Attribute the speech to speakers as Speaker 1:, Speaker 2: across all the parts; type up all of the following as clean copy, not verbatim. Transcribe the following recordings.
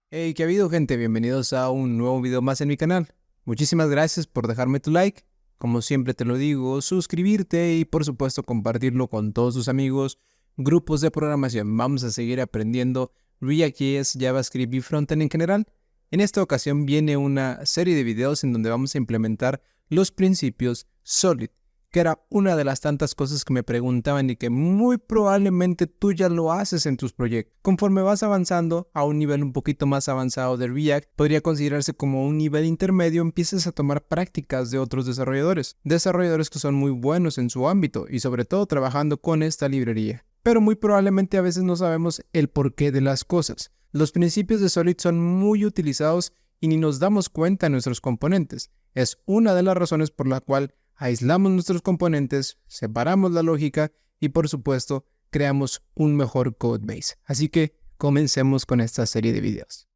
Speaker 1: Hey, ¿qué ha habido, gente? Bienvenidos a un nuevo video más en mi canal. Muchísimas gracias por dejarme tu like. Como siempre te lo digo, suscribirte y por supuesto compartirlo con todos tus amigos, grupos de programación. Vamos a seguir aprendiendo React.js, JavaScript y Frontend en general. En esta ocasión viene una serie de videos en donde vamos a implementar los principios Solid, que era una de las tantas cosas que me preguntaban y que muy probablemente tú ya lo haces en tus proyectos. Conforme vas avanzando a un nivel un poquito más avanzado de React, podría considerarse como un nivel intermedio, empiezas a tomar prácticas de otros desarrolladores que son muy buenos en su ámbito y sobre todo trabajando con esta librería. Pero muy probablemente a veces no sabemos el porqué de las cosas. Los principios de Solid son muy utilizados y ni nos damos cuenta en nuestros componentes. Es una de las razones por la cual aislamos nuestros componentes, separamos la lógica y por supuesto creamos un mejor codebase. Así que comencemos con esta serie de videos.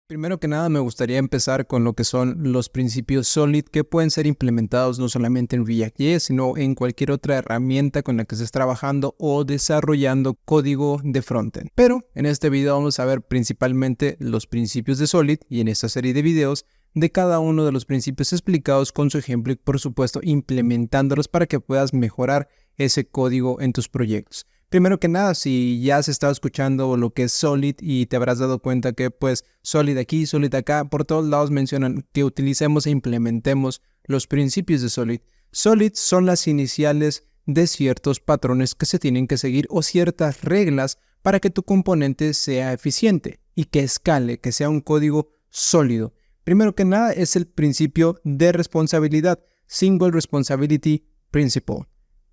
Speaker 1: Primero que nada me gustaría empezar con lo que son los principios Solid que pueden ser implementados no solamente en React.js sino en cualquier otra herramienta con la que estés trabajando o desarrollando código de frontend. Pero en este video vamos a ver principalmente los principios de Solid y en esta serie de videos de cada uno de los principios explicados con su ejemplo y por supuesto implementándolos para que puedas mejorar ese código en tus proyectos. Primero que nada, si ya has estado escuchando lo que es Solid y te habrás dado cuenta que pues Solid aquí, Solid acá, por todos lados mencionan que utilicemos e implementemos los principios de Solid. Solid son las iniciales de ciertos patrones que se tienen que seguir o ciertas reglas para que tu componente sea eficiente y que escale, que sea un código sólido. Primero que nada es el principio de responsabilidad, Single Responsibility Principle,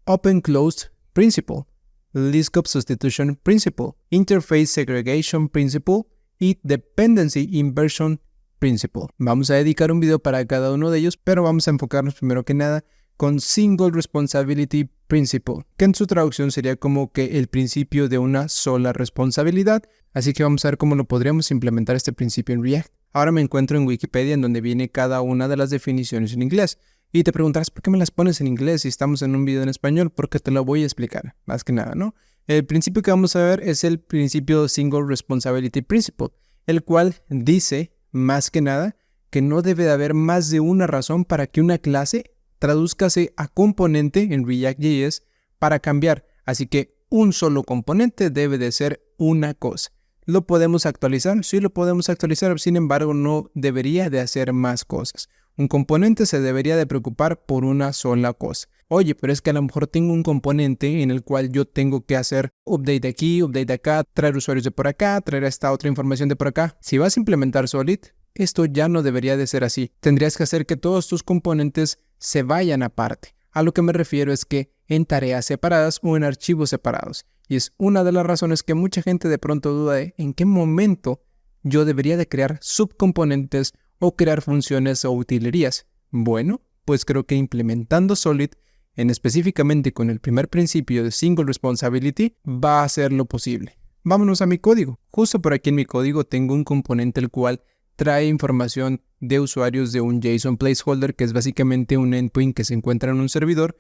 Speaker 1: Open Closed Principle, List-Scope Substitution Principle, Interface Segregation Principle y Dependency Inversion Principle. Vamos a dedicar un video para cada uno de ellos, pero vamos a enfocarnos primero que nada con Single Responsibility Principle, que en su traducción sería como que el principio de una sola responsabilidad. Así que vamos a ver cómo lo podríamos implementar este principio en React. Ahora me encuentro en Wikipedia en donde viene cada una de las definiciones en inglés. Y te preguntarás, ¿por qué me las pones en inglés si estamos en un video en español? Porque te lo voy a explicar, más que nada, ¿no? El principio que vamos a ver es el principio Single Responsibility Principle, el cual dice, más que nada, que no debe de haber más de una razón para que una clase tradúzcase a componente en React.js para cambiar. Así que un solo componente debe de ser una cosa. ¿Lo podemos actualizar? Sí, lo podemos actualizar, sin embargo, no debería de hacer más cosas. Un componente se debería de preocupar por una sola cosa. Oye, pero es que a lo mejor tengo un componente en el cual yo tengo que hacer update de aquí, update de acá, traer usuarios de por acá, traer esta otra información de por acá. Si vas a implementar Solid, esto ya no debería de ser así. Tendrías que hacer que todos tus componentes se vayan aparte. A lo que me refiero es que en tareas separadas o en archivos separados. Y es una de las razones que mucha gente de pronto duda de en qué momento yo debería de crear subcomponentes o crear funciones o utilerías. Bueno, pues creo que implementando Solid, específicamente con el primer principio de Single Responsibility, va a ser lo posible. Vámonos a mi código. Justo por aquí en mi código tengo un componente el cual trae información de usuarios de un JSON placeholder, que es básicamente un endpoint que se encuentra en un servidor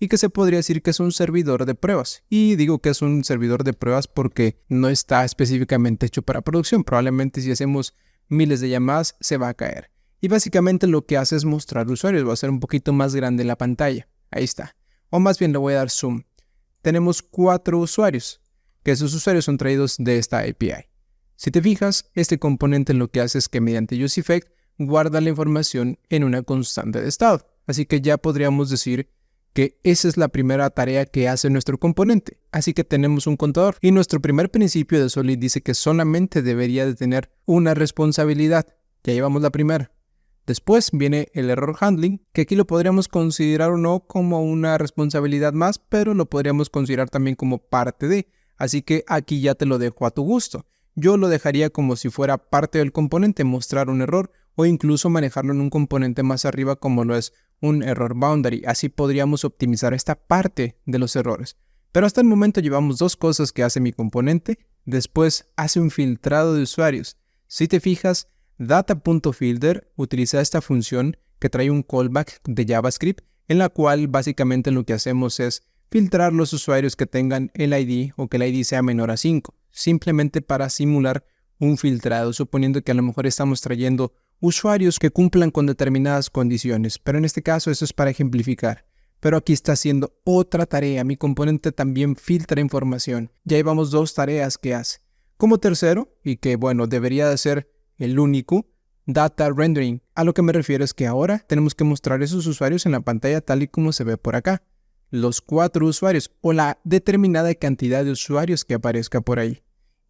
Speaker 1: y que se podría decir que es un servidor de pruebas. Y digo que es un servidor de pruebas porque no está específicamente hecho para producción. Probablemente si hacemos miles de llamadas se va a caer. Y básicamente lo que hace es mostrar usuarios. Voy a hacer un poquito más grande la pantalla. Ahí está. O más bien le voy a dar zoom. Tenemos 4 usuarios, que esos usuarios son traídos de esta API. Si te fijas, este componente lo que hace es que mediante useEffect guarda la información en una constante de estado. Así que ya podríamos decir que esa es la primera tarea que hace nuestro componente. Así que tenemos un contador. Y nuestro primer principio de Solid dice que solamente debería de tener una responsabilidad. Ya llevamos la primera. Después viene el error handling, que aquí lo podríamos considerar o no como una responsabilidad más, pero lo podríamos considerar también como parte de. Así que aquí ya te lo dejo a tu gusto. Yo lo dejaría como si fuera parte del componente, mostrar un error o incluso manejarlo en un componente más arriba como lo es un error boundary. Así podríamos optimizar esta parte de los errores. Pero hasta el momento llevamos 2 cosas que hace mi componente. Después hace un filtrado de usuarios. Si te fijas, data.filter utiliza esta función que trae un callback de JavaScript en la cual básicamente lo que hacemos es filtrar los usuarios que tengan el ID o que el ID sea menor a 5, simplemente para simular un filtrado, suponiendo que a lo mejor estamos trayendo usuarios que cumplan con determinadas condiciones, pero en este caso eso es para ejemplificar. Pero aquí está haciendo otra tarea, mi componente también filtra información. Ya llevamos 2 tareas que hace. Como tercero, y que bueno, debería de ser el único, Data Rendering. A lo que me refiero es que ahora tenemos que mostrar esos usuarios en la pantalla tal y como se ve por acá. Los 4 usuarios o la determinada cantidad de usuarios que aparezca por ahí.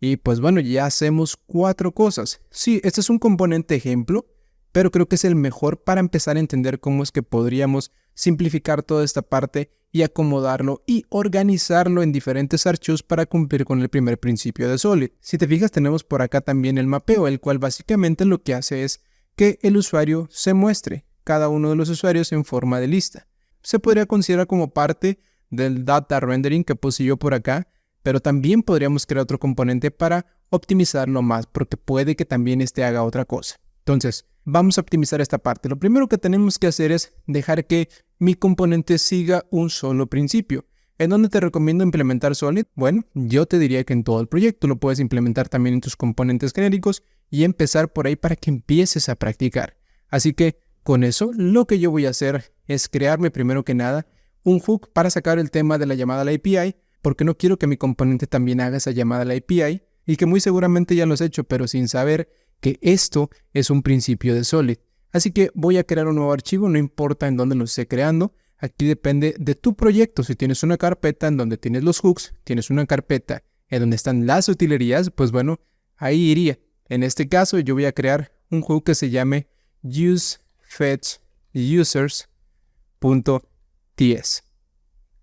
Speaker 1: Y pues bueno, ya hacemos 4 cosas. Sí, este es un componente ejemplo, pero creo que es el mejor para empezar a entender cómo es que podríamos simplificar toda esta parte y acomodarlo y organizarlo en diferentes archivos para cumplir con el primer principio de Solid. Si te fijas, tenemos por acá también el mapeo, el cual básicamente lo que hace es que el usuario se muestre, cada uno de los usuarios en forma de lista. Se podría considerar como parte del data rendering que puse yo por acá, pero también podríamos crear otro componente para optimizarlo más, porque puede que también este haga otra cosa. Entonces, vamos a optimizar esta parte. Lo primero que tenemos que hacer es dejar que mi componente siga un solo principio. ¿En dónde te recomiendo implementar Solid? Bueno, yo te diría que en todo el proyecto. Lo puedes implementar también en tus componentes genéricos y empezar por ahí para que empieces a practicar. Así que con eso, lo que yo voy a hacer es crearme primero que nada un hook para sacar el tema de la llamada a la API, porque no quiero que mi componente también haga esa llamada a la API y que muy seguramente ya lo has hecho, pero sin saber que esto es un principio de Solid. Así que voy a crear un nuevo archivo, no importa en dónde lo esté creando. Aquí depende de tu proyecto. Si tienes una carpeta en donde tienes los hooks, tienes una carpeta en donde están las utilerías, pues bueno, ahí iría. En este caso yo voy a crear un hook que se llame useFetchUsers.ts.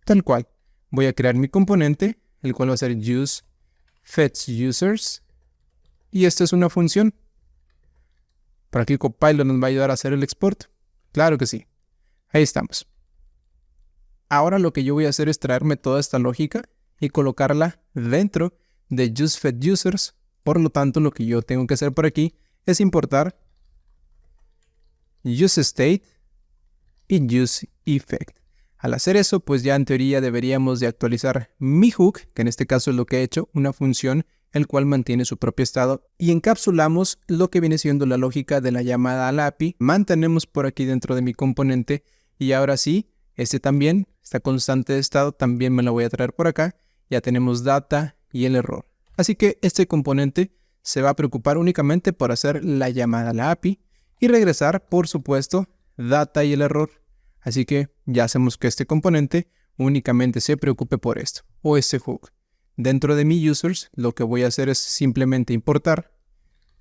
Speaker 1: Tal cual. Voy a crear mi componente, el cual va a ser useFetchUsers. Y esta es una función. Por aquí Copilot nos va a ayudar a hacer el export. Claro que sí. Ahí estamos. Ahora lo que yo voy a hacer es traerme toda esta lógica y colocarla dentro de useFetchUsers. Por lo tanto, lo que yo tengo que hacer por aquí es importar useState y useEffect. Al hacer eso, pues ya en teoría deberíamos de actualizar mi hook, que en este caso es lo que he hecho, una función el cual mantiene su propio estado, y encapsulamos lo que viene siendo la lógica de la llamada a la API, mantenemos por aquí dentro de mi componente, y ahora sí, este también, esta constante de estado, también me la voy a traer por acá, ya tenemos data y el error. Así que este componente se va a preocupar únicamente por hacer la llamada a la API, y regresar, por supuesto, data y el error. Así que ya hacemos que este componente únicamente se preocupe por esto, o este hook. Dentro de mi users, lo que voy a hacer es simplemente importar,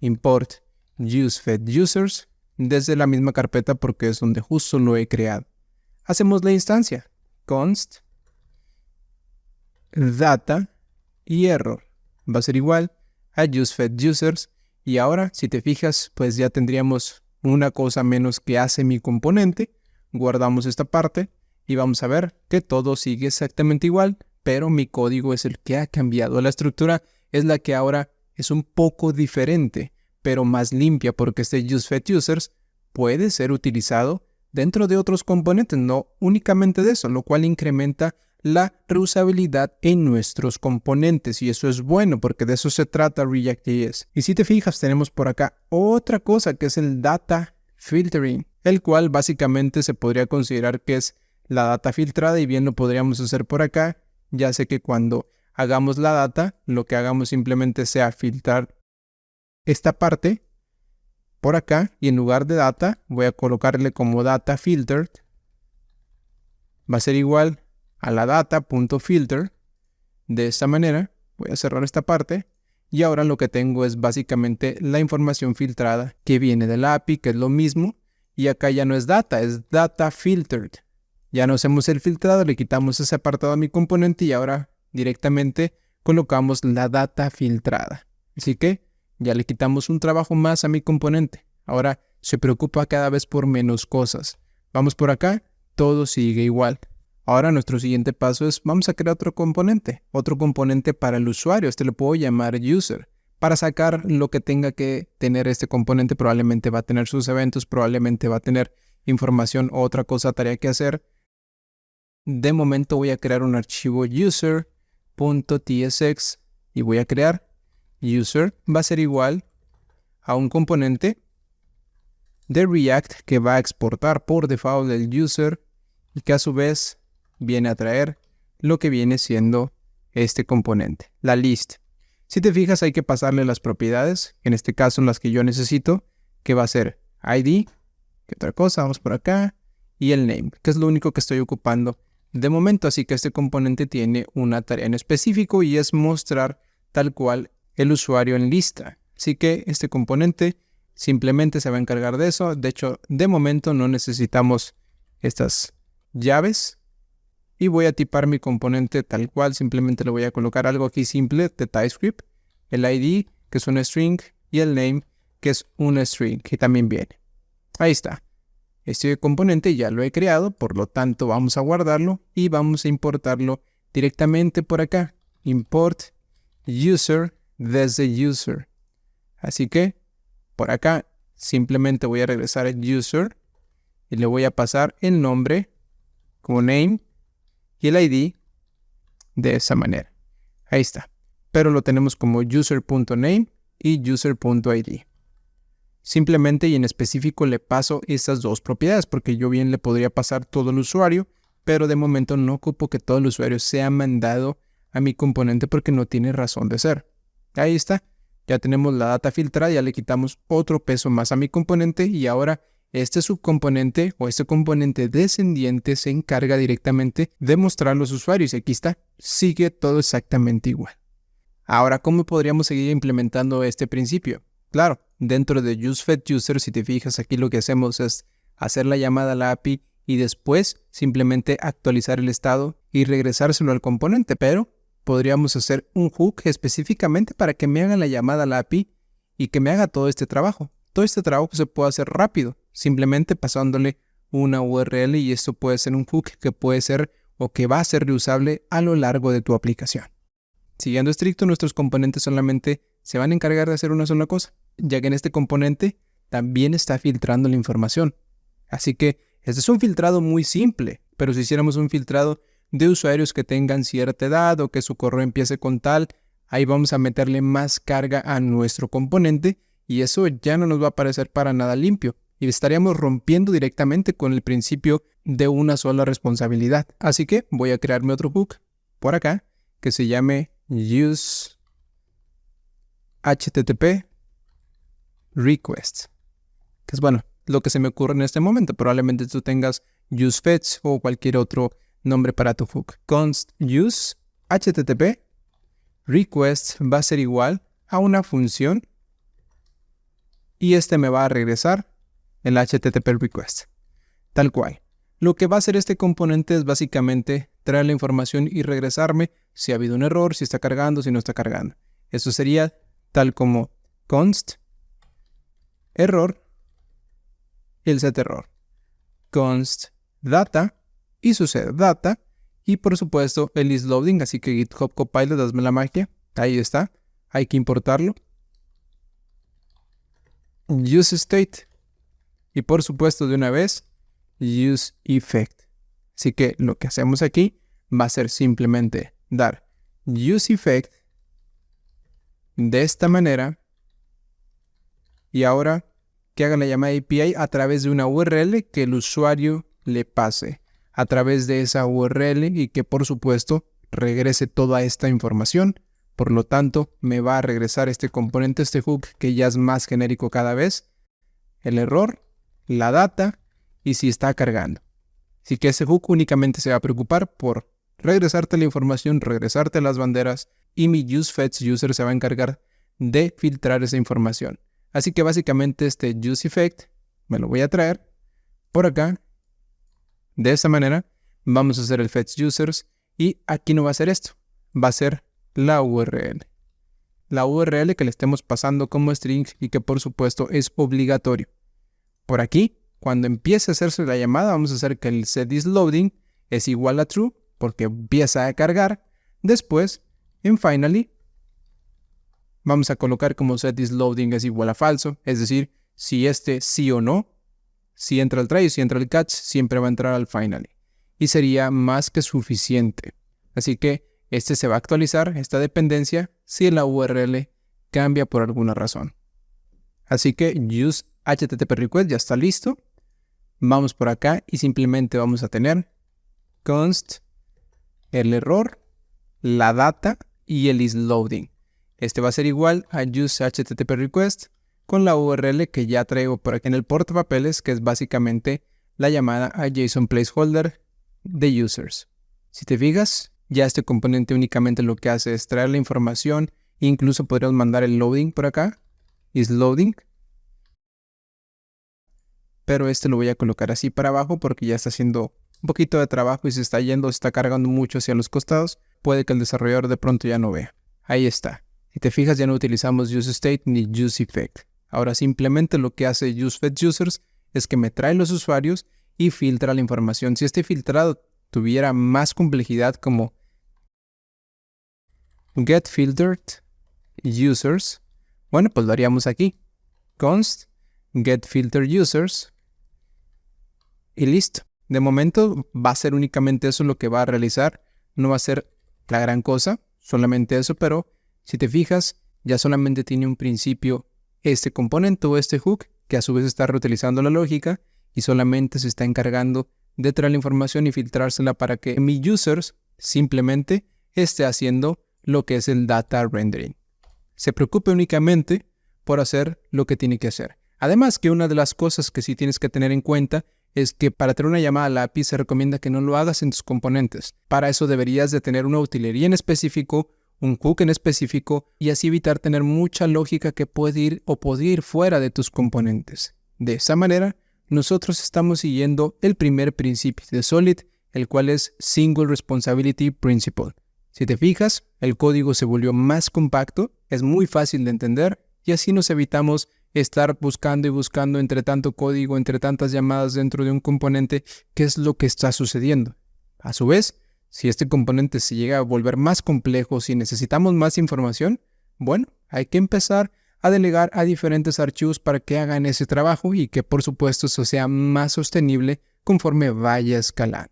Speaker 1: import useFetchUsers desde la misma carpeta porque es donde justo lo he creado. Hacemos la instancia, const, data y error. Va a ser igual a useFetchUsers y ahora, si te fijas, pues ya tendríamos una cosa menos que hace mi componente. Guardamos esta parte y vamos a ver que todo sigue exactamente igual, pero mi código es el que ha cambiado. La estructura es la que ahora es un poco diferente, pero más limpia porque este useFetchUsers puede ser utilizado dentro de otros componentes, no únicamente de eso, lo cual incrementa la reusabilidad en nuestros componentes y eso es bueno porque de eso se trata React.js. Y si te fijas, tenemos por acá otra cosa que es el data filtering, el cual básicamente se podría considerar que es la data filtrada y bien lo podríamos hacer por acá. Ya sé que cuando hagamos la data, lo que hagamos simplemente sea filtrar esta parte por acá y en lugar de data voy a colocarle como data filtered. Va a ser igual a la data.filter. De esta manera voy a cerrar esta parte y ahora lo que tengo es básicamente la información filtrada que viene de la API, que es lo mismo, y acá ya no es data, es data filtered. Ya no hacemos el filtrado, le quitamos ese apartado a mi componente y ahora directamente colocamos la data filtrada. Así que ya le quitamos un trabajo más a mi componente. Ahora se preocupa cada vez por menos cosas. Vamos por acá, todo sigue igual. Ahora nuestro siguiente paso es, vamos a crear otro componente para el usuario. Este lo puedo llamar user. Para sacar lo que tenga que tener este componente, probablemente va a tener sus eventos, probablemente va a tener información o otra cosa, tarea que hacer. De momento voy a crear un archivo user.tsx y voy a crear user va a ser igual a un componente de React que va a exportar por default el user y que a su vez viene a traer lo que viene siendo este componente, la list. Si te fijas, hay que pasarle las propiedades, en este caso las que yo necesito, que va a ser ID, que otra cosa, vamos por acá, y el name, que es lo único que estoy ocupando de momento. Así que este componente tiene una tarea en específico y es mostrar tal cual el usuario en lista. Así que este componente simplemente se va a encargar de eso. De hecho, de momento no necesitamos estas llaves. Y voy a tipar mi componente tal cual. Simplemente le voy a colocar algo aquí simple de TypeScript. El ID, que es un string, y el name, que es un string, que también viene. Ahí está. Este componente ya lo he creado, por lo tanto vamos a guardarlo y vamos a importarlo directamente por acá. Import user desde user. Así que por acá simplemente voy a regresar el user y le voy a pasar el nombre como name y el ID de esa manera. Ahí está. Pero lo tenemos como user.name y user.id. Simplemente y en específico le paso estas dos propiedades porque yo bien le podría pasar todo el usuario, pero de momento no ocupo que todo el usuario sea mandado a mi componente porque no tiene razón de ser. Ahí está. Ya tenemos la data filtrada, ya le quitamos otro peso más a mi componente y ahora este subcomponente o este componente descendiente se encarga directamente de mostrar a los usuarios. Y aquí está, sigue todo exactamente igual. Ahora, ¿cómo podríamos seguir implementando este principio? Claro, dentro de useFetUser, si te fijas aquí lo que hacemos es hacer la llamada a la API y después simplemente actualizar el estado y regresárselo al componente, pero podríamos hacer un hook específicamente para que me haga la llamada a la API y que me haga todo este trabajo. Todo este trabajo se puede hacer rápido, simplemente pasándole una URL y esto puede ser un hook que puede ser o que va a ser reusable a lo largo de tu aplicación. Siguiendo estricto, nuestros componentes solamente se van a encargar de hacer una sola cosa, ya que en este componente también está filtrando la información. Así que este es un filtrado muy simple, pero si hiciéramos un filtrado de usuarios que tengan cierta edad o que su correo empiece con tal, ahí vamos a meterle más carga a nuestro componente y eso ya no nos va a parecer para nada limpio y estaríamos rompiendo directamente con el principio de una sola responsabilidad. Así que voy a crearme otro hook por acá que se llame use HTTP request, que es bueno, lo que se me ocurre en este momento. Probablemente tú tengas useFetch o cualquier otro nombre para tu hook. Const use HTTP request va a ser igual a una función y este me va a regresar el HTTP request. Tal cual. Lo que va a hacer este componente es básicamente traer la información y regresarme si ha habido un error, si está cargando, si no está cargando. Eso sería tal como const error y el set error. Const data y su set data. Y por supuesto el isLoading, así que GitHub Copilot, hazme la magia. Ahí está. Hay que importarlo. useState. Y por supuesto de una vez useEffect. Así que lo que hacemos aquí va a ser simplemente dar useEffect de esta manera y ahora que haga la llamada API a través de una URL que el usuario le pase a través de esa URL y que por supuesto regrese toda esta información. Por lo tanto, me va a regresar este componente, este hook que ya es más genérico cada vez, el error, la data y si está cargando. Así que ese hook únicamente se va a preocupar por regresarte la información, regresarte las banderas y mi useFetchUser se va a encargar de filtrar esa información. Así que básicamente este useEffect me lo voy a traer por acá. De esta manera vamos a hacer el fetchUsers y aquí no va a ser esto, va a ser la URL. La URL que le estemos pasando como string y que por supuesto es obligatorio. Por aquí, cuando empiece a hacerse la llamada, vamos a hacer que el setIsLoading es igual a true porque empieza a cargar. Después, en finally, vamos a colocar como setIsLoading es igual a falso, es decir, si este sí o no, si entra el try o si entra el catch, siempre va a entrar al finally. Y sería más que suficiente. Así que este se va a actualizar, esta dependencia, si la URL cambia por alguna razón. Así que use HTTP request ya está listo. Vamos por acá y simplemente vamos a tener const el error, la data y el isLoading. Este va a ser igual a use HTTP request con la URL que ya traigo por aquí en el portapapeles, que es básicamente la llamada a JSON placeholder de users. Si te fijas, ya este componente únicamente lo que hace es traer la información. Incluso podríamos mandar el loading por acá, isLoading. Pero este lo voy a colocar así para abajo porque ya está haciendo un poquito de trabajo y se está cargando mucho hacia los costados. Puede que el desarrollador de pronto ya no vea. Ahí está. Si te fijas, ya no utilizamos useState ni useEffect. Ahora simplemente lo que hace useFetchUsers es que me trae los usuarios y filtra la información. Si este filtrado tuviera más complejidad como getFilteredUsers, bueno, pues lo haríamos aquí. Const getFilteredUsers y listo. De momento va a ser únicamente eso lo que va a realizar. No va a ser la gran cosa, solamente eso, pero si te fijas, ya solamente tiene un principio este componente o este hook, que a su vez está reutilizando la lógica y solamente se está encargando de traer la información y filtrársela para que mi users simplemente esté haciendo lo que es el data rendering. Se preocupe únicamente por hacer lo que tiene que hacer. Además que una de las cosas que sí tienes que tener en cuenta es que para tener una llamada a la API se recomienda que no lo hagas en tus componentes. Para eso deberías de tener una utilería en específico, un hook en específico y así evitar tener mucha lógica que puede ir fuera de tus componentes. De esa manera, nosotros estamos siguiendo el primer principio de Solid, el cual es Single Responsibility Principle. Si te fijas, el código se volvió más compacto, es muy fácil de entender y así nos evitamos estar buscando y buscando entre tanto código, entre tantas llamadas dentro de un componente, qué es lo que está sucediendo. A su vez, si este componente se llega a volver más complejo, si necesitamos más información, bueno, hay que empezar a delegar a diferentes archivos para que hagan ese trabajo y que por supuesto eso sea más sostenible conforme vaya escalando.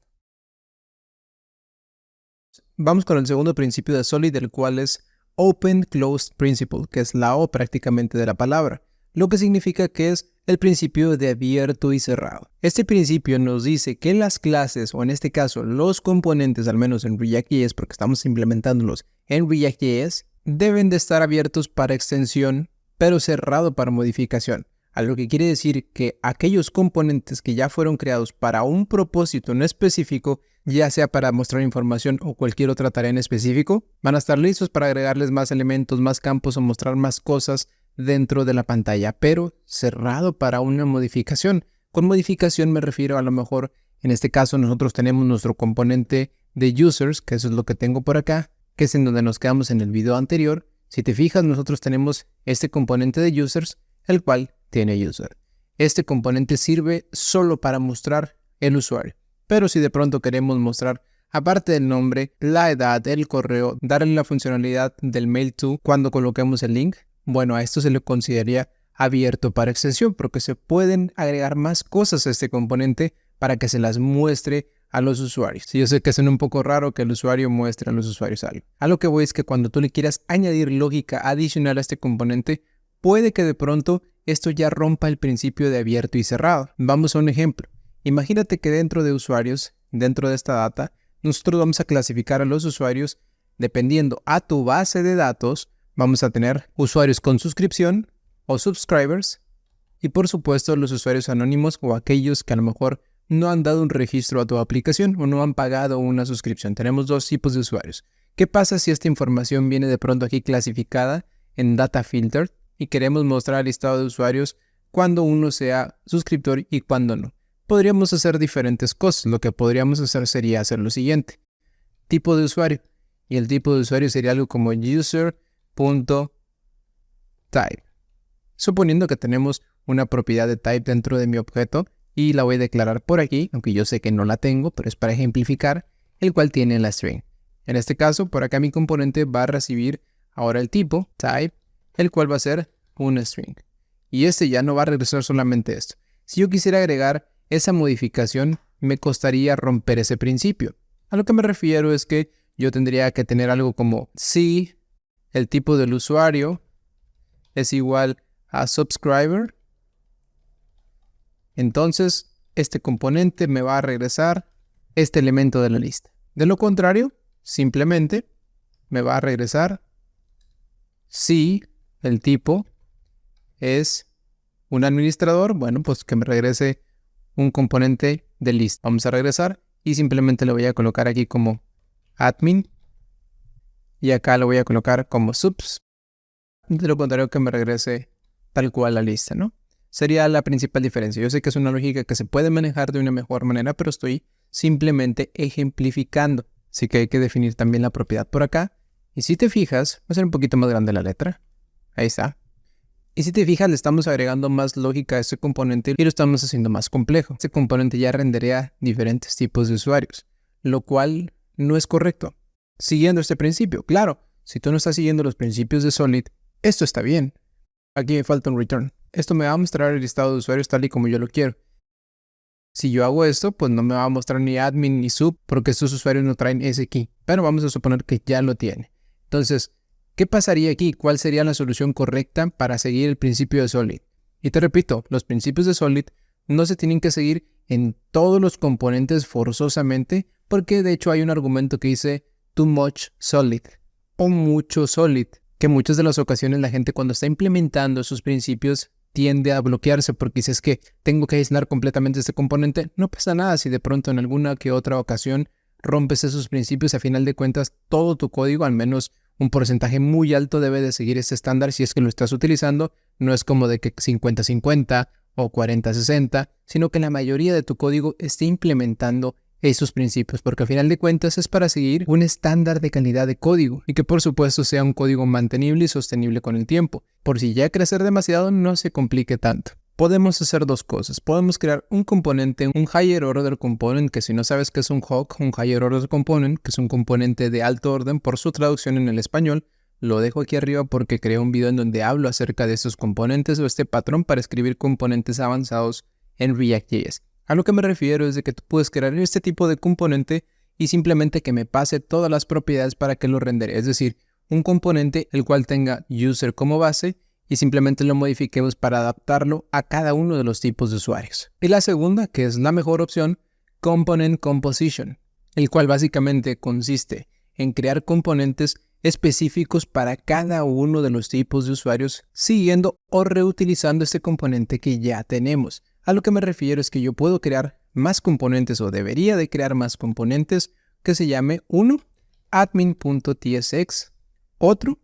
Speaker 1: Vamos con el segundo principio de Solid, el cual es Open Closed Principle, que es la O prácticamente de la palabra, lo que significa que es el principio de abierto y cerrado. Este principio nos dice que las clases, o en este caso los componentes, al menos en React.js, porque estamos implementándolos en React.js, deben de estar abiertos para extensión, pero cerrado para modificación. A lo que quiere decir que aquellos componentes que ya fueron creados para un propósito en específico, ya sea para mostrar información o cualquier otra tarea en específico, van a estar listos para agregarles más elementos, más campos o mostrar más cosas dentro de la pantalla, pero cerrado para una modificación. Con modificación me refiero a lo mejor, en este caso nosotros tenemos nuestro componente de users, que eso es lo que tengo por acá, que es en donde nos quedamos en el video anterior. Si te fijas, nosotros tenemos este componente de users, el cual tiene user. Este componente sirve solo para mostrar el usuario. Pero si de pronto queremos mostrar, aparte del nombre, la edad, el correo, darle la funcionalidad del mail to cuando coloquemos el link, bueno, a esto se le consideraría abierto para extensión porque se pueden agregar más cosas a este componente para que se las muestre a los usuarios. Yo sé que suena un poco raro que el usuario muestre a los usuarios algo. A lo que voy es que cuando tú le quieras añadir lógica adicional a este componente, puede que de pronto esto ya rompa el principio de abierto y cerrado. Vamos a un ejemplo. Imagínate que dentro de usuarios, dentro de esta data, nosotros vamos a clasificar a los usuarios dependiendo a tu base de datos. Vamos a tener usuarios con suscripción o subscribers y por supuesto los usuarios anónimos o aquellos que a lo mejor no han dado un registro a tu aplicación o no han pagado una suscripción. Tenemos dos tipos de usuarios. ¿Qué pasa si esta información viene de pronto aquí clasificada en Data Filtered y queremos mostrar el listado de usuarios cuando uno sea suscriptor y cuando no? Podríamos hacer diferentes cosas. Lo que podríamos hacer sería hacer lo siguiente. Tipo de usuario. Y el tipo de usuario sería algo como user.type. Suponiendo que tenemos una propiedad de type dentro de mi objeto y la voy a declarar por aquí, aunque yo sé que no la tengo, pero es para ejemplificar, el cual tiene la string. En este caso, por acá mi componente va a recibir ahora el tipo, type, el cual va a ser una string. Y este ya no va a regresar solamente esto. Si yo quisiera agregar esa modificación, me costaría romper ese principio. A lo que me refiero es que yo tendría que tener algo como si el tipo del usuario es igual a subscriber, entonces este componente me va a regresar este elemento de la lista. De lo contrario, simplemente me va a regresar si el tipo es un administrador, bueno, pues que me regrese un componente de lista. Vamos a regresar y simplemente le voy a colocar aquí como admin y acá lo voy a colocar como subs. De lo contrario, que me regrese tal cual la lista, ¿no? Sería la principal diferencia. Yo sé que es una lógica que se puede manejar de una mejor manera, pero estoy simplemente ejemplificando. Así que hay que definir también la propiedad por acá. Y si te fijas, va a ser un poquito más grande la letra. Ahí está. Y si te fijas, le estamos agregando más lógica a este componente y lo estamos haciendo más complejo. Este componente ya rendería diferentes tipos de usuarios, lo cual no es correcto. Siguiendo este principio, claro, si tú no estás siguiendo los principios de Solid, esto está bien. Aquí me falta un return. Esto me va a mostrar el listado de usuarios tal y como yo lo quiero. Si yo hago esto, pues no me va a mostrar ni admin ni sub, porque estos usuarios no traen ese key. Pero vamos a suponer que ya lo tiene. Entonces, ¿qué pasaría aquí? ¿Cuál sería la solución correcta para seguir el principio de Solid? Y te repito, los principios de Solid no se tienen que seguir en todos los componentes forzosamente, porque de hecho hay un argumento que dice too much Solid o mucho Solid, que muchas de las ocasiones la gente cuando está implementando esos principios tiende a bloquearse porque si es que tengo que aislar completamente este componente, no pasa nada si de pronto en alguna que otra ocasión rompes esos principios. A final de cuentas todo tu código, al menos un porcentaje muy alto, debe de seguir este estándar si es que lo estás utilizando. No es como de que 50-50 o 40-60, sino que la mayoría de tu código esté implementando esos principios, porque al final de cuentas es para seguir un estándar de calidad de código y que por supuesto sea un código mantenible y sostenible con el tiempo. Por si ya crecer demasiado, no se complique tanto. Podemos hacer dos cosas. Podemos crear un componente, un higher order component, que si no sabes qué es un HOC, un higher order component, que es un componente de alto orden por su traducción en el español. Lo dejo aquí arriba porque creé un video en donde hablo acerca de estos componentes o este patrón para escribir componentes avanzados en React.js. A lo que me refiero es de que tú puedes crear este tipo de componente y simplemente que me pase todas las propiedades para que lo rendere. Es decir, un componente el cual tenga user como base y simplemente lo modifiquemos para adaptarlo a cada uno de los tipos de usuarios. Y la segunda, que es la mejor opción, Component Composition, el cual básicamente consiste en crear componentes específicos para cada uno de los tipos de usuarios, siguiendo o reutilizando este componente que ya tenemos. A lo que me refiero es que yo puedo crear más componentes o debería de crear más componentes que se llame uno, admin.tsx, otro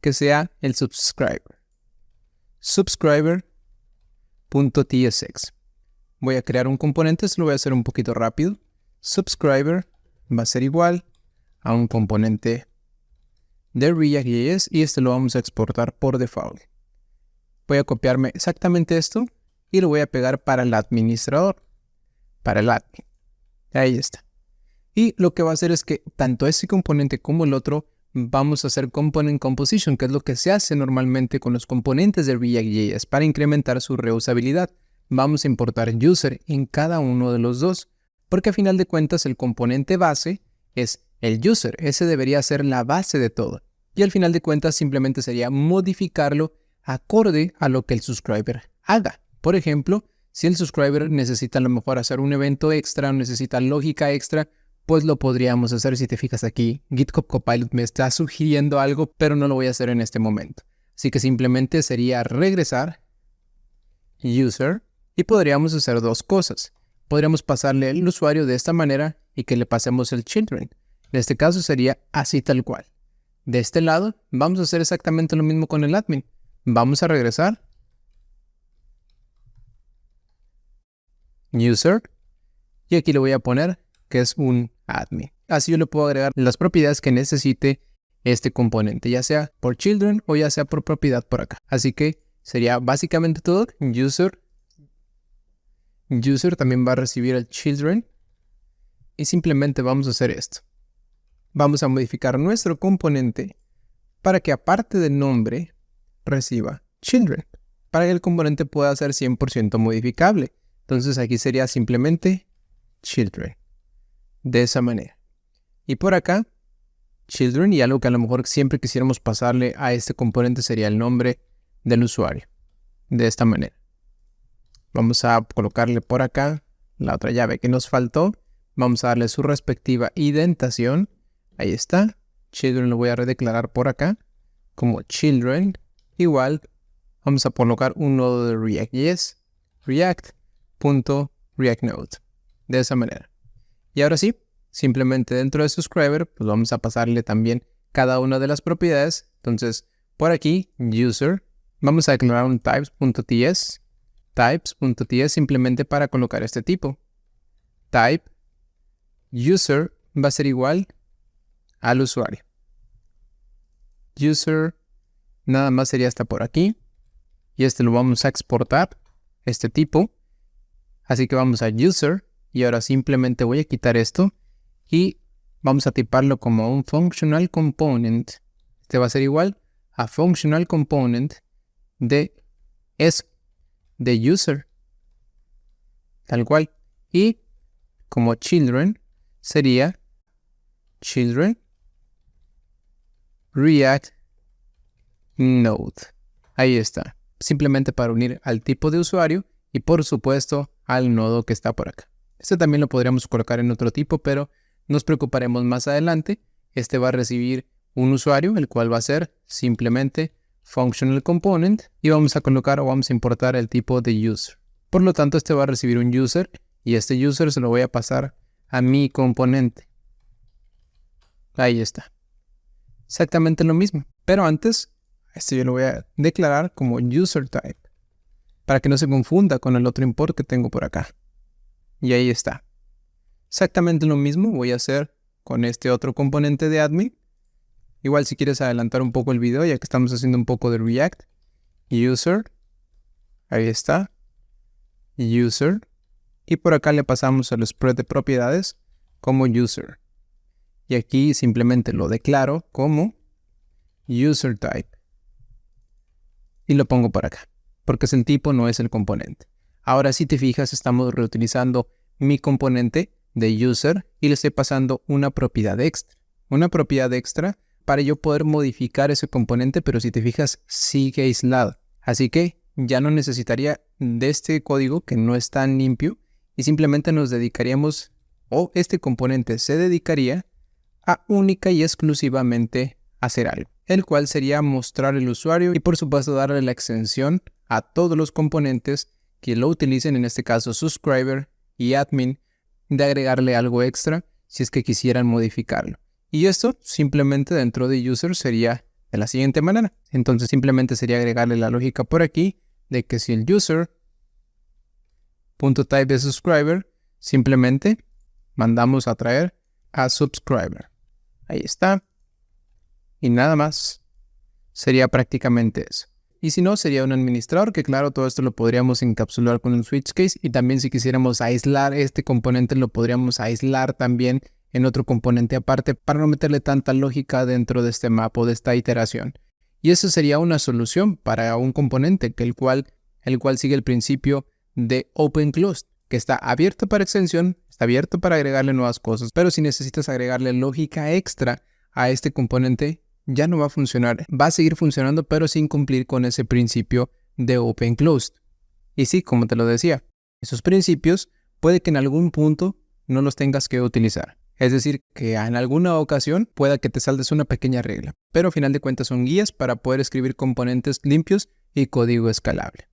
Speaker 1: que sea el subscriber.tsx. Voy a crear un componente, se lo voy a hacer un poquito rápido. Subscriber va a ser igual a un componente de React.js y este lo vamos a exportar por default. Voy a copiarme exactamente esto y lo voy a pegar para el administrador, para el admin. Ahí está. Y lo que va a hacer es que tanto ese componente como el otro vamos a hacer Component Composition, que es lo que se hace normalmente con los componentes de React.js para incrementar su reusabilidad. Vamos a importar user en cada uno de los dos, porque a final de cuentas el componente base es el user. Ese debería ser la base de todo. Y al final de cuentas simplemente sería modificarlo acorde a lo que el subscriber haga. Por ejemplo, si el subscriber necesita a lo mejor hacer un evento extra o necesita lógica extra, pues lo podríamos hacer. Si te fijas aquí, GitHub Copilot me está sugiriendo algo, pero no lo voy a hacer en este momento. Así que simplemente sería regresar user y podríamos hacer dos cosas. Podríamos pasarle el usuario de esta manera y que le pasemos el children. En este caso sería así tal cual. De este lado vamos a hacer exactamente lo mismo con el admin. Vamos a regresar user y aquí le voy a poner que es un admin. Así yo le puedo agregar las propiedades que necesite este componente, ya sea por children o ya sea por propiedad por acá. Así que sería básicamente todo. User también va a recibir el children y simplemente vamos a hacer esto. Vamos a modificar nuestro componente para que aparte del nombre reciba children, para que el componente pueda ser 100% modificable. Entonces aquí sería simplemente children, de esa manera. Y por acá, children, y algo que a lo mejor siempre quisiéramos pasarle a este componente sería el nombre del usuario. De esta manera. Vamos a colocarle por acá la otra llave que nos faltó. Vamos a darle su respectiva indentación. Ahí está. Children lo voy a redeclarar por acá como children. Igual vamos a colocar un nodo de React.js. React.reactNode. De esa manera. Y ahora sí, simplemente dentro de subscriber, pues vamos a pasarle también cada una de las propiedades. Entonces, por aquí, user, vamos a declarar un types.ts. Types.ts simplemente para colocar este tipo. Type user va a ser igual al usuario. User nada más sería hasta por aquí. Y este lo vamos a exportar, este tipo. Así que vamos a user. Y ahora simplemente voy a quitar esto. Y vamos a tiparlo como un functional component. Este va a ser igual a functional component de eso. De user. Tal cual. Y como children sería children React Node. Ahí está. Simplemente para unir al tipo de usuario y por supuesto al nodo que está por acá. Este también lo podríamos colocar en otro tipo, pero nos preocuparemos más adelante. Este va a recibir un usuario, el cual va a ser simplemente functional component y vamos a colocar o vamos a importar el tipo de user. Por lo tanto, este va a recibir un user y este user se lo voy a pasar a mi componente. Ahí está. Exactamente lo mismo. Pero antes, este yo lo voy a declarar como user type para que no se confunda con el otro import que tengo por acá. Y ahí está. Exactamente lo mismo voy a hacer con este otro componente de admin. Igual si quieres adelantar un poco el video, ya que estamos haciendo un poco de React. User. Ahí está. User. Y por acá le pasamos al spread de propiedades como user. Y aquí simplemente lo declaro como user type. Y lo pongo por acá, porque es el tipo, no es el componente. Ahora si te fijas, estamos reutilizando mi componente de user y le estoy pasando una propiedad extra. Una propiedad extra para yo poder modificar ese componente, pero si te fijas, sigue aislado. Así que ya no necesitaría de este código que no es tan limpio y simplemente nos dedicaríamos, o este componente se dedicaría a única y exclusivamente hacer algo, el cual sería mostrar el usuario y por supuesto darle la extensión a todos los componentes que lo utilicen, en este caso subscriber y admin, de agregarle algo extra si es que quisieran modificarlo. Y esto simplemente dentro de user sería de la siguiente manera. Entonces simplemente sería agregarle la lógica por aquí de que si el user.type de subscriber, simplemente mandamos a traer a subscriber. Ahí está. Y nada más. Sería prácticamente eso. Y si no, sería un administrador, que claro, todo esto lo podríamos encapsular con un switch case. Y también si quisiéramos aislar este componente, lo podríamos aislar también en otro componente aparte para no meterle tanta lógica dentro de este mapa o de esta iteración. Y eso sería una solución para un componente el cual sigue el principio de Open Closed, que está abierto para extensión, está abierto para agregarle nuevas cosas, pero si necesitas agregarle lógica extra a este componente, ya no va a funcionar. Va a seguir funcionando, pero sin cumplir con ese principio de Open Closed. Y sí, como te lo decía, esos principios puede que en algún punto no los tengas que utilizar. Es decir, que en alguna ocasión pueda que te saltes una pequeña regla, pero al final de cuentas son guías para poder escribir componentes limpios y código escalable.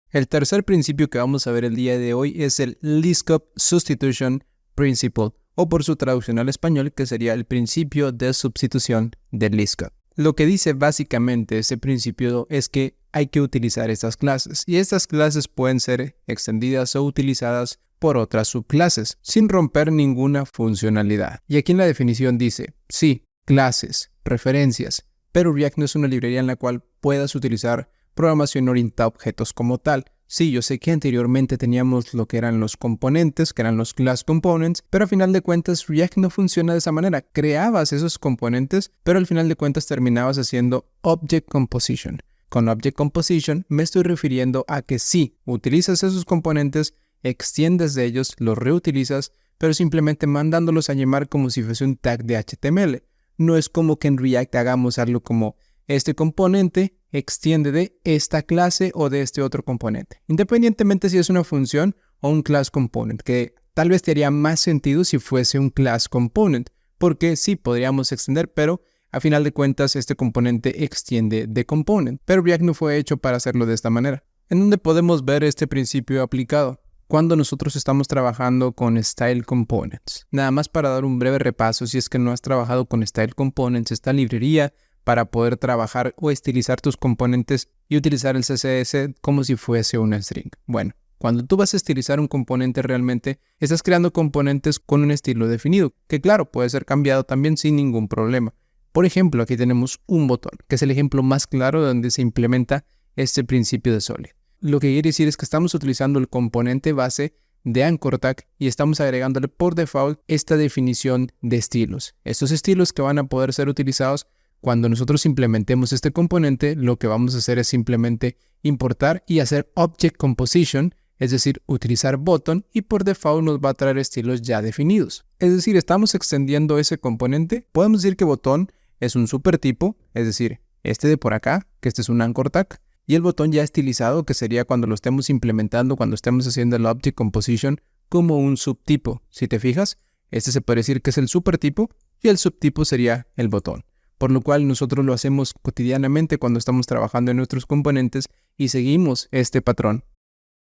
Speaker 1: El tercer principio que vamos a ver el día de hoy es el Liskov Substitution Principle, o por su traducción al español, que sería el principio de sustitución de Liskov. Lo que dice básicamente ese principio es que hay que utilizar estas clases, y estas clases pueden ser extendidas o utilizadas por otras subclases, sin romper ninguna funcionalidad. Y aquí en la definición dice, sí, clases, referencias, pero React no es una librería en la cual puedas utilizar programación orientada a objetos como tal. Sí, yo sé que anteriormente teníamos lo que eran los componentes, que eran los class components, pero al final de cuentas React no funciona de esa manera. Creabas esos componentes, pero al final de cuentas terminabas haciendo Object Composition. Con Object Composition me estoy refiriendo a que sí, utilizas esos componentes, extiendes de ellos, los reutilizas, pero simplemente mandándolos a llamar como si fuese un tag de HTML. no es como que en React hagamos algo como este componente extiende de esta clase o de este otro componente, independientemente si es una función o un class component, que tal vez te haría más sentido si fuese un class component, porque sí podríamos extender, pero a final de cuentas este componente extiende de component, pero React no fue hecho para hacerlo de esta manera. ¿En dónde podemos ver este principio aplicado? Cuando nosotros estamos trabajando con Style Components. Nada más para dar un breve repaso, si es que no has trabajado con Style Components, esta librería para poder trabajar o estilizar tus componentes y utilizar el CSS como si fuese una string. Bueno, cuando tú vas a estilizar un componente realmente, estás creando componentes con un estilo definido, que claro, puede ser cambiado también sin ningún problema. Por ejemplo, aquí tenemos un botón, que es el ejemplo más claro donde se implementa este principio de Solid. Lo que quiere decir es que estamos utilizando el componente base de Anchor Tag y estamos agregándole por default esta definición de estilos. Estos estilos que van a poder ser utilizados cuando nosotros implementemos este componente, lo que vamos a hacer es simplemente importar y hacer Object Composition, es decir, utilizar button, y por default nos va a traer estilos ya definidos. Es decir, estamos extendiendo ese componente. Podemos decir que botón es un supertipo, es decir, este de por acá, que este es un Anchor Tag, y el botón ya estilizado, que sería cuando lo estemos implementando, cuando estemos haciendo el Object Composition, como un subtipo. Si te fijas, este se puede decir que es el supertipo y el subtipo sería el botón. Por lo cual nosotros lo hacemos cotidianamente cuando estamos trabajando en nuestros componentes y seguimos este patrón.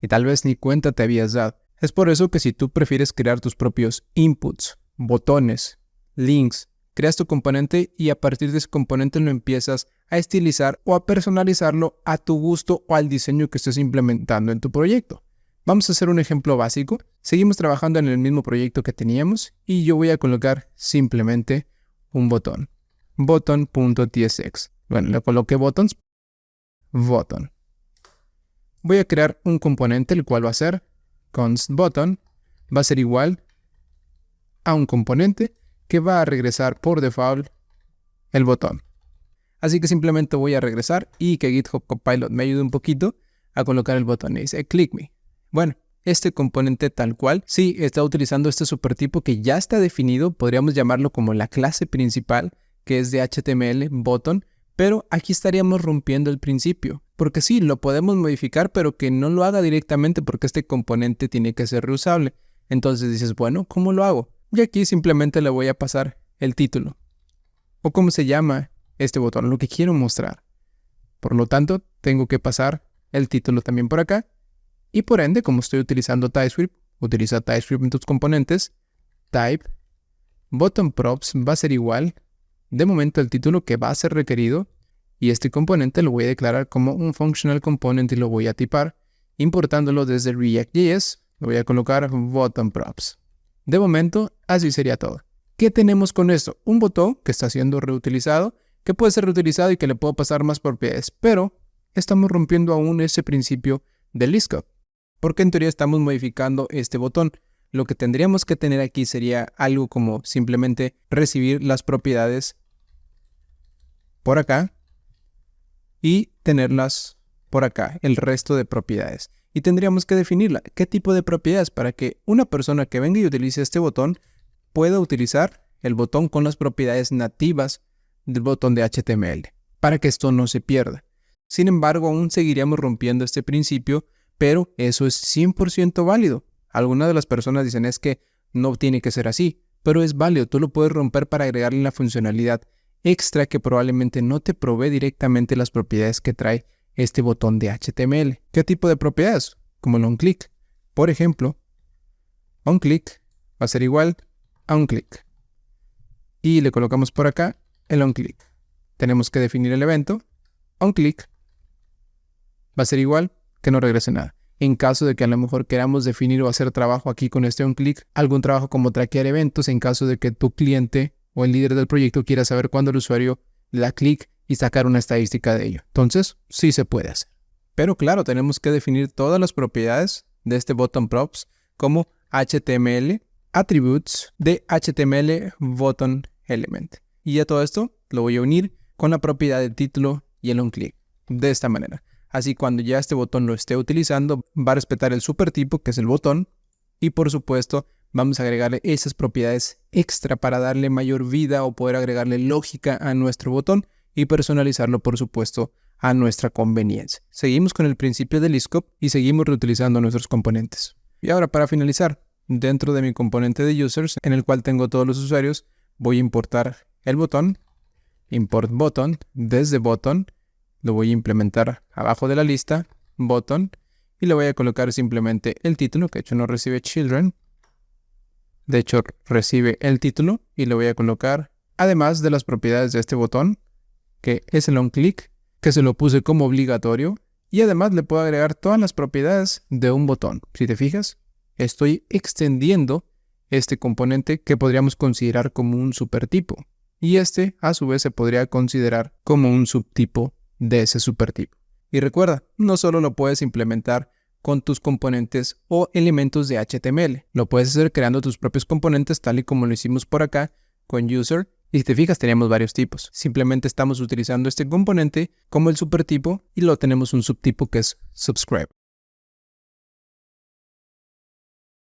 Speaker 1: Y tal vez ni cuenta te habías dado. Es por eso que si tú prefieres crear tus propios inputs, botones, links, creas tu componente y a partir de ese componente lo empiezas a estilizar o a personalizarlo a tu gusto o al diseño que estés implementando en tu proyecto. Vamos a hacer un ejemplo básico. Seguimos trabajando en el mismo proyecto que teníamos y yo voy a colocar simplemente un botón. Button.tsx. Bueno, le coloqué buttons. Button. Voy a crear un componente el cual va a ser const button. Va a ser igual a un componente que va a regresar por default el botón. Así que simplemente voy a regresar y que GitHub Copilot me ayude un poquito a colocar el botón y dice click me. Bueno, este componente tal cual sí está utilizando este supertipo que ya está definido, podríamos llamarlo como la clase principal, que es de HTML, button, pero aquí estaríamos rompiendo el principio, porque sí, lo podemos modificar, pero que no lo haga directamente porque este componente tiene que ser reusable. Entonces dices, bueno, ¿cómo lo hago? Y aquí simplemente le voy a pasar el título, o cómo se llama este botón, lo que quiero mostrar. Por lo tanto, tengo que pasar el título también por acá, y por ende, como estoy utilizando TypeScript, utiliza TypeScript en tus componentes, type, button props va a ser igual, de momento el título que va a ser requerido, y este componente lo voy a declarar como un functional component y lo voy a tipar, importándolo desde React.js, lo voy a colocar button props. De momento, así sería todo. ¿Qué tenemos con esto? Un botón que está siendo reutilizado, que puede ser reutilizado y que le puedo pasar más propiedades, pero estamos rompiendo aún ese principio del list-scope, porque en teoría estamos modificando este botón. Lo que tendríamos que tener aquí sería algo como simplemente recibir las propiedades por acá y tenerlas por acá, el resto de propiedades. Y tendríamos que definirla. ¿Qué tipo de propiedades? Para que una persona que venga y utilice este botón pueda utilizar el botón con las propiedades nativas del botón de HTML, para que esto no se pierda. Sin embargo, aún seguiríamos rompiendo este principio, pero eso es 100% válido. Algunas de las personas dicen es que no tiene que ser así, pero es válido. Tú lo puedes romper para agregarle la funcionalidad extra que probablemente no te provee directamente las propiedades que trae este botón de HTML. ¿Qué tipo de propiedades? Como el onClick. Por ejemplo, onClick va a ser igual a onClick. Y le colocamos por acá el onClick. Tenemos que definir el evento. OnClick va a ser igual que no regrese nada. En caso de que a lo mejor queramos definir o hacer trabajo aquí con este onClick, algún trabajo como traquear eventos en caso de que tu cliente o el líder del proyecto quiera saber cuándo el usuario le da clic y sacar una estadística de ello. Entonces, sí se puede hacer. Pero claro, tenemos que definir todas las propiedades de este button props como HTML, attributes de HTML button element. Y ya todo esto lo voy a unir con la propiedad del título y el onClick. De esta manera. Así cuando ya este botón lo esté utilizando, va a respetar el supertipo, que es el botón, y por supuesto vamos a agregarle esas propiedades extra para darle mayor vida o poder agregarle lógica a nuestro botón y personalizarlo, por supuesto, a nuestra conveniencia. Seguimos con el principio del ISCOP y seguimos reutilizando nuestros componentes. Y ahora, para finalizar, dentro de mi componente de users, en el cual tengo todos los usuarios, voy a importar el botón, import button, desde button, lo voy a implementar abajo de la lista, button, y le voy a colocar simplemente el título, que de hecho no recibe children, de hecho recibe el título, y le voy a colocar, además de las propiedades de este botón, que es el onClick, que se lo puse como obligatorio, y además le puedo agregar todas las propiedades de un botón. Si te fijas, estoy extendiendo este componente que podríamos considerar como un supertipo, y este a su vez se podría considerar como un subtipo de ese supertipo. Y recuerda, no solo lo puedes implementar con tus componentes o elementos de HTML, lo puedes hacer creando tus propios componentes tal y como lo hicimos por acá con user. Y si te fijas, teníamos varios tipos. Simplemente estamos utilizando este componente como el supertipo y lo tenemos un subtipo que es subscribe.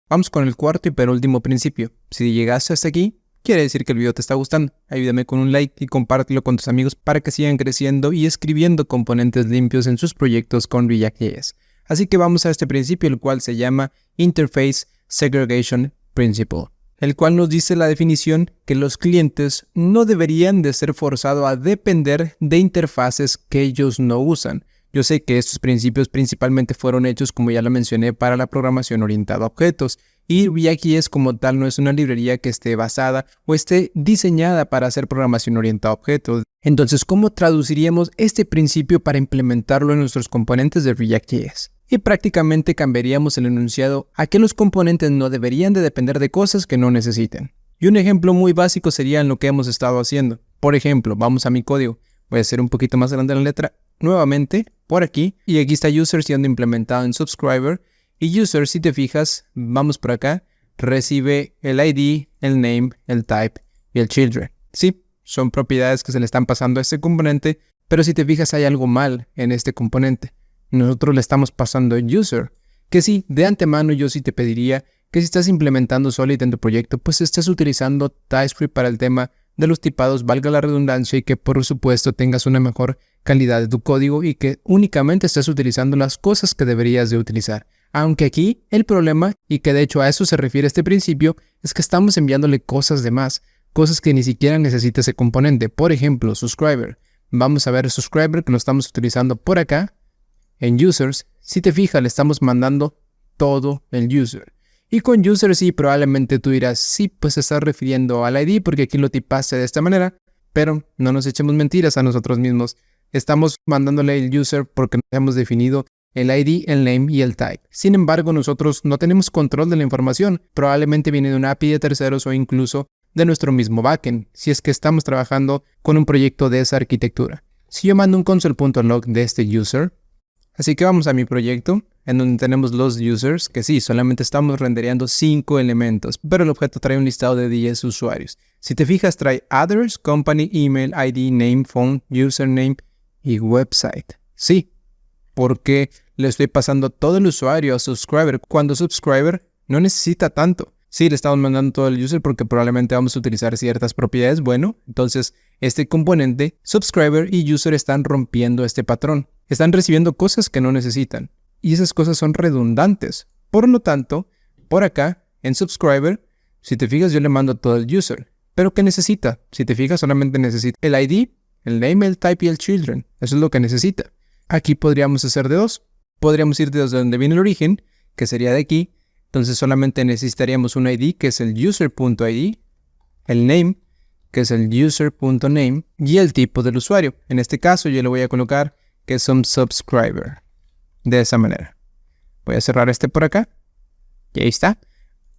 Speaker 1: Vamos con el cuarto y penúltimo principio. Si llegaste hasta aquí, quiere decir que el video te está gustando. Ayúdame con un like y compártelo con tus amigos para que sigan creciendo y escribiendo componentes limpios en sus proyectos con React.js. Así que vamos a este principio, el cual se llama Interface Segregation Principle, el cual nos dice la definición que los clientes no deberían de ser forzados a depender de interfaces que ellos no usan. Yo sé que estos principios principalmente fueron hechos, como ya lo mencioné, para la programación orientada a objetos, y React.js como tal no es una librería que esté basada o esté diseñada para hacer programación orientada a objetos. Entonces, ¿cómo traduciríamos este principio para implementarlo en nuestros componentes de React.js? Y prácticamente cambiaríamos el enunciado a que los componentes no deberían de depender de cosas que no necesiten. Y un ejemplo muy básico sería en lo que hemos estado haciendo. Por ejemplo, vamos a mi código. Voy a hacer un poquito más grande la letra nuevamente por aquí. Y aquí está user siendo implementado en subscriber. Y user, si te fijas, vamos por acá, recibe el ID, el name, el type y el children. Sí, son propiedades que se le están pasando a este componente, pero si te fijas hay algo mal en este componente. Nosotros le estamos pasando el user, que sí, de antemano yo sí te pediría que si estás implementando Solid en tu proyecto, pues estés utilizando TypeScript para el tema de los tipados, valga la redundancia, y que por supuesto tengas una mejor calidad de tu código y que únicamente estés utilizando las cosas que deberías de utilizar. Aunque aquí el problema, y que de hecho a eso se refiere este principio, es que estamos enviándole cosas de más, cosas que ni siquiera necesita ese componente. Por ejemplo, subscriber. Vamos a ver subscriber, que lo estamos utilizando por acá. En users, si te fijas, le estamos mandando todo el user. Y con user sí, probablemente tú dirás, sí, pues se está refiriendo al ID porque aquí lo tipaste de esta manera, pero no nos echemos mentiras a nosotros mismos. Estamos mandándole el user porque hemos definido el ID, el name y el type. Sin embargo, nosotros no tenemos control de la información. Probablemente viene de una API de terceros o incluso de nuestro mismo backend, si es que estamos trabajando con un proyecto de esa arquitectura. Si yo mando un console.log de este user, así que vamos a mi proyecto, en donde tenemos los users, que sí, solamente estamos rendereando 5 elementos, pero el objeto trae un listado de 10 usuarios. Si te fijas, trae address, company, email, ID, name, phone, username y website. Sí, porque le estoy pasando todo el usuario a subscriber, cuando subscriber no necesita tanto. Sí, le estamos mandando todo el user porque probablemente vamos a utilizar ciertas propiedades. Bueno, entonces este componente, subscriber y user, están rompiendo este patrón. Están recibiendo cosas que no necesitan. Y esas cosas son redundantes. Por lo tanto, por acá, en subscriber, si te fijas, yo le mando todo el user. ¿Pero qué necesita? Si te fijas, solamente necesita el ID, el name, el type y el children. Eso es lo que necesita. Aquí podríamos hacer de dos. Podríamos ir desde donde viene el origen, que sería de aquí. Entonces solamente necesitaríamos un ID, que es el user.id, el name, que es el user.name, y el tipo del usuario. En este caso yo le voy a colocar que es un subscriber. De esa manera. Voy a cerrar este por acá. Y ahí está.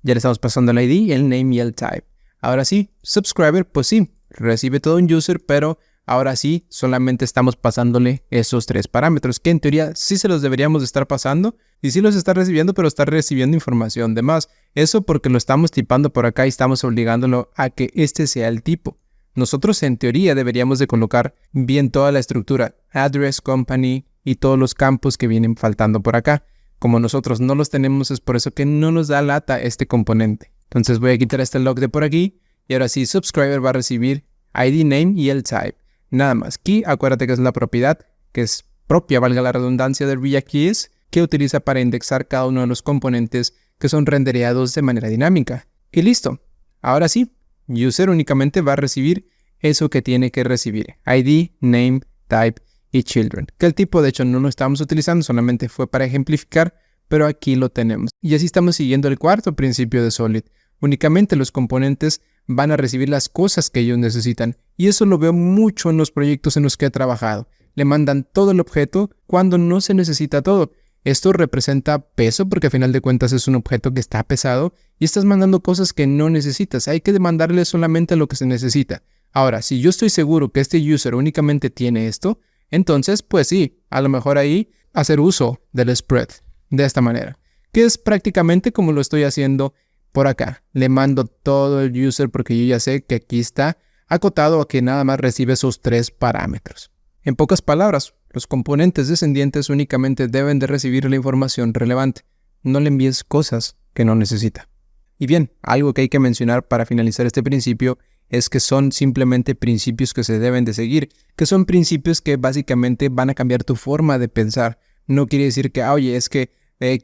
Speaker 1: Ya le estamos pasando el ID, el name y el type. Ahora sí, subscriber, pues sí, recibe todo un user, pero ahora sí, solamente estamos pasándole esos 3 parámetros, que en teoría sí se los deberíamos de estar pasando, y sí los está recibiendo, pero está recibiendo información de más. Eso porque lo estamos tipando por acá y estamos obligándolo a que este sea el tipo. Nosotros en teoría deberíamos de colocar bien toda la estructura, address, company y todos los campos que vienen faltando por acá. Como nosotros no los tenemos, es por eso que no nos da lata este componente. Entonces voy a quitar este log de por aquí y ahora sí subscriber va a recibir ID name y el type. Nada más. Key, acuérdate que es la propiedad que es propia, valga la redundancia, del React Keys, que utiliza para indexar cada uno de los componentes que son rendereados de manera dinámica. Y listo. Ahora sí, user únicamente va a recibir eso que tiene que recibir. ID, name, type y children. Que el tipo de hecho no lo estamos utilizando, solamente fue para ejemplificar, pero aquí lo tenemos. Y así estamos siguiendo el cuarto principio de Solid. Únicamente los componentes van a recibir las cosas que ellos necesitan. Y eso lo veo mucho en los proyectos en los que he trabajado. Le mandan todo el objeto cuando no se necesita todo. Esto representa peso porque a final de cuentas es un objeto que está pesado y estás mandando cosas que no necesitas. Hay que mandarle solamente lo que se necesita. Ahora, si yo estoy seguro que este user únicamente tiene esto, entonces pues sí, a lo mejor ahí hacer uso del spread de esta manera. Que es prácticamente como lo estoy haciendo por acá. Le mando todo el user porque yo ya sé que aquí está acotado a que nada más recibe esos 3 parámetros. En pocas palabras, los componentes descendientes únicamente deben de recibir la información relevante. No le envíes cosas que no necesita. Y bien, algo que hay que mencionar para finalizar este principio es que son simplemente principios que se deben de seguir, que son principios que básicamente van a cambiar tu forma de pensar. No quiere decir que, oye, es que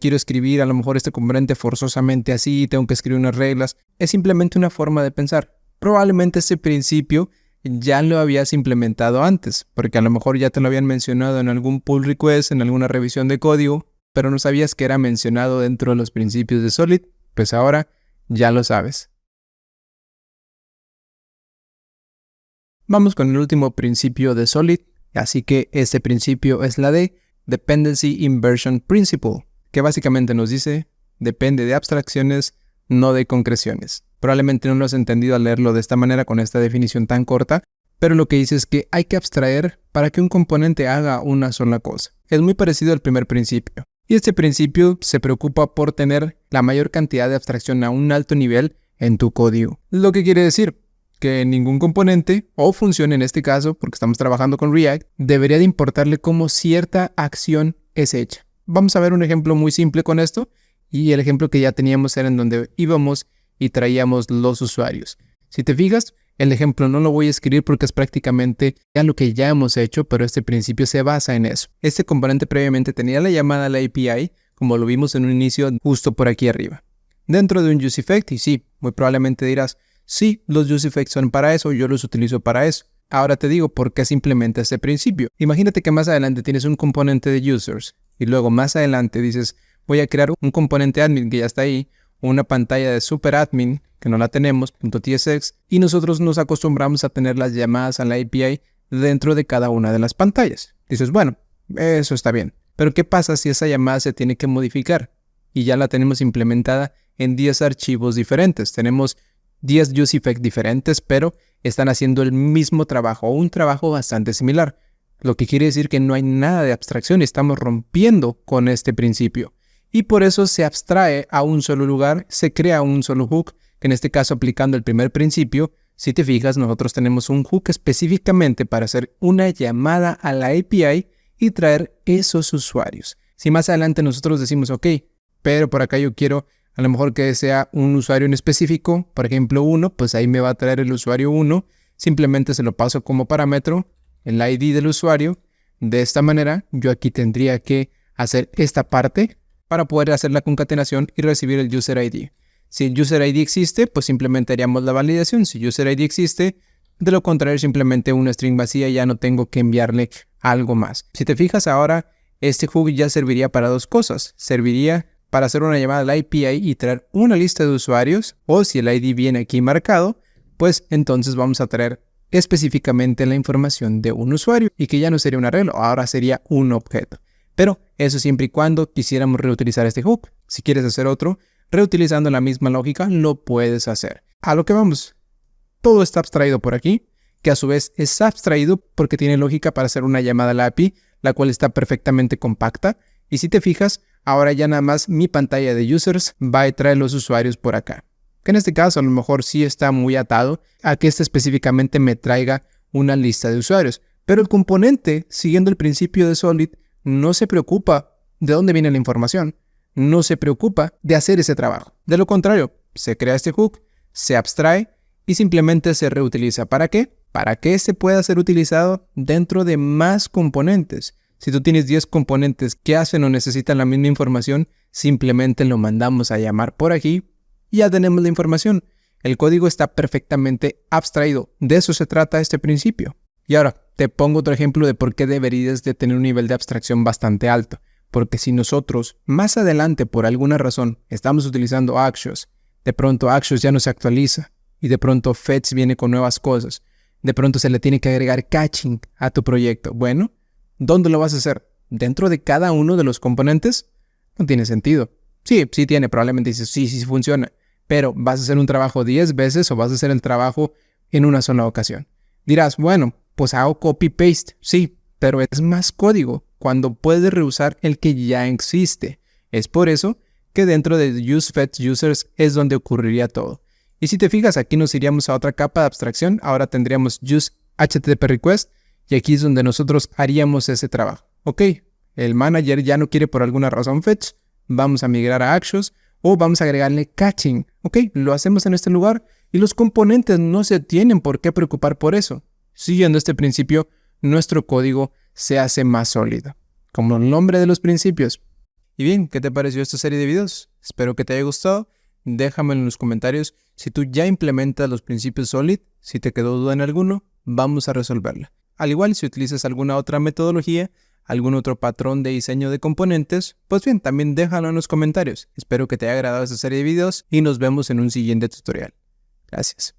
Speaker 1: quiero escribir a lo mejor este componente forzosamente así, tengo que escribir unas reglas. Es simplemente una forma de pensar. Probablemente este principio ya lo habías implementado antes, porque a lo mejor ya te lo habían mencionado en algún pull request, en alguna revisión de código, pero no sabías que era mencionado dentro de los principios de Solid, pues ahora ya lo sabes. Vamos con el último principio de Solid, así que este principio es la de Dependency Inversion Principle, que básicamente nos dice, depende de abstracciones, no de concreciones. Probablemente no lo has entendido al leerlo de esta manera con esta definición tan corta, pero lo que dice es que hay que abstraer para que un componente haga una sola cosa. Es muy parecido al primer principio. Y este principio se preocupa por tener la mayor cantidad de abstracción a un alto nivel en tu código. Lo que quiere decir que ningún componente o función en este caso, porque estamos trabajando con React, debería de importarle cómo cierta acción es hecha. Vamos a ver un ejemplo muy simple con esto, y el ejemplo que ya teníamos era en donde íbamos y traíamos los usuarios. Si te fijas, el ejemplo no lo voy a escribir porque es prácticamente ya lo que ya hemos hecho, pero este principio se basa en eso. Este componente previamente tenía la llamada a la API, como lo vimos en un inicio justo por aquí arriba. Dentro de un useEffect, y sí, muy probablemente dirás, sí, los useEffects son para eso, yo los utilizo para eso. Ahora te digo por qué se implementa este principio. Imagínate que más adelante tienes un componente de users y luego más adelante dices, voy a crear un componente admin que ya está ahí, una pantalla de superadmin que no la tenemos, .tsx, y nosotros nos acostumbramos a tener las llamadas a la API dentro de cada una de las pantallas. Dices, bueno, eso está bien, pero ¿qué pasa si esa llamada se tiene que modificar? Y ya la tenemos implementada en 10 archivos diferentes. Tenemos 10 useEffects diferentes, pero están haciendo el mismo trabajo, o un trabajo bastante similar. Lo que quiere decir que no hay nada de abstracción, estamos rompiendo con este principio. Y por eso se abstrae a un solo lugar, se crea un solo hook, que en este caso aplicando el primer principio, si te fijas, nosotros tenemos un hook específicamente para hacer una llamada a la API y traer esos usuarios. Si más adelante nosotros decimos, ok, pero por acá yo quiero a lo mejor que sea un usuario en específico, por ejemplo 1, pues ahí me va a traer el usuario 1, simplemente se lo paso como parámetro, el ID del usuario. De esta manera, yo aquí tendría que hacer esta parte para poder hacer la concatenación y recibir el user ID. Si el user ID existe, pues simplemente haríamos la validación. Si user ID existe, de lo contrario simplemente una string vacía y ya no tengo que enviarle algo más. Si te fijas ahora, este hook ya serviría para dos cosas. Serviría para hacer una llamada a la API y traer una lista de usuarios, o si el ID viene aquí marcado, pues entonces vamos a traer específicamente la información de un usuario y que ya no sería un arreglo, ahora sería un objeto. Pero eso siempre y cuando quisiéramos reutilizar este hook. Si quieres hacer otro, reutilizando la misma lógica, lo puedes hacer. A lo que vamos. Todo está abstraído por aquí, que a su vez es abstraído porque tiene lógica para hacer una llamada a la API, la cual está perfectamente compacta. Y si te fijas, ahora ya nada más mi pantalla de users va a traer los usuarios por acá. Que en este caso a lo mejor sí está muy atado a que este específicamente me traiga una lista de usuarios. Pero el componente, siguiendo el principio de Solid, no se preocupa de dónde viene la información. No se preocupa de hacer ese trabajo. De lo contrario, se crea este hook, se abstrae y simplemente se reutiliza. ¿Para qué? Para que este pueda ser utilizado dentro de más componentes. Si tú tienes 10 componentes que hacen o necesitan la misma información, simplemente lo mandamos a llamar por aquí y ya tenemos la información. El código está perfectamente abstraído. De eso se trata este principio. Y ahora, te pongo otro ejemplo de por qué deberías de tener un nivel de abstracción bastante alto. Porque si nosotros, más adelante, por alguna razón, estamos utilizando Axios, de pronto Axios ya no se actualiza y de pronto Fetch viene con nuevas cosas. De pronto se le tiene que agregar caching a tu proyecto. Bueno, ¿dónde lo vas a hacer? ¿Dentro de cada uno de los componentes? No tiene sentido. Sí tiene. Probablemente dices, sí funciona. Pero ¿vas a hacer un trabajo 10 veces o vas a hacer el trabajo en una sola ocasión? Dirás, bueno, pues hago copy-paste. Sí, pero es más código cuando puedes reusar el que ya existe. Es por eso que dentro de useFetchUsers es donde ocurriría todo. Y si te fijas, aquí nos iríamos a otra capa de abstracción. Ahora tendríamos useHTTPRequest y aquí es donde nosotros haríamos ese trabajo. Ok, el manager ya no quiere por alguna razón fetch. Vamos a migrar a Axios o vamos a agregarle caching. Ok, lo hacemos en este lugar y los componentes no se tienen por qué preocupar por eso. Siguiendo este principio, nuestro código se hace más sólido, como el nombre de los principios. Y bien, ¿qué te pareció esta serie de videos? Espero que te haya gustado. Déjamelo en los comentarios si tú ya implementas los principios Solid. Si te quedó duda en alguno, vamos a resolverla. Al igual, si utilizas alguna otra metodología, algún otro patrón de diseño de componentes, pues bien, también déjalo en los comentarios. Espero que te haya agradado esta serie de videos y nos vemos en un siguiente tutorial. Gracias.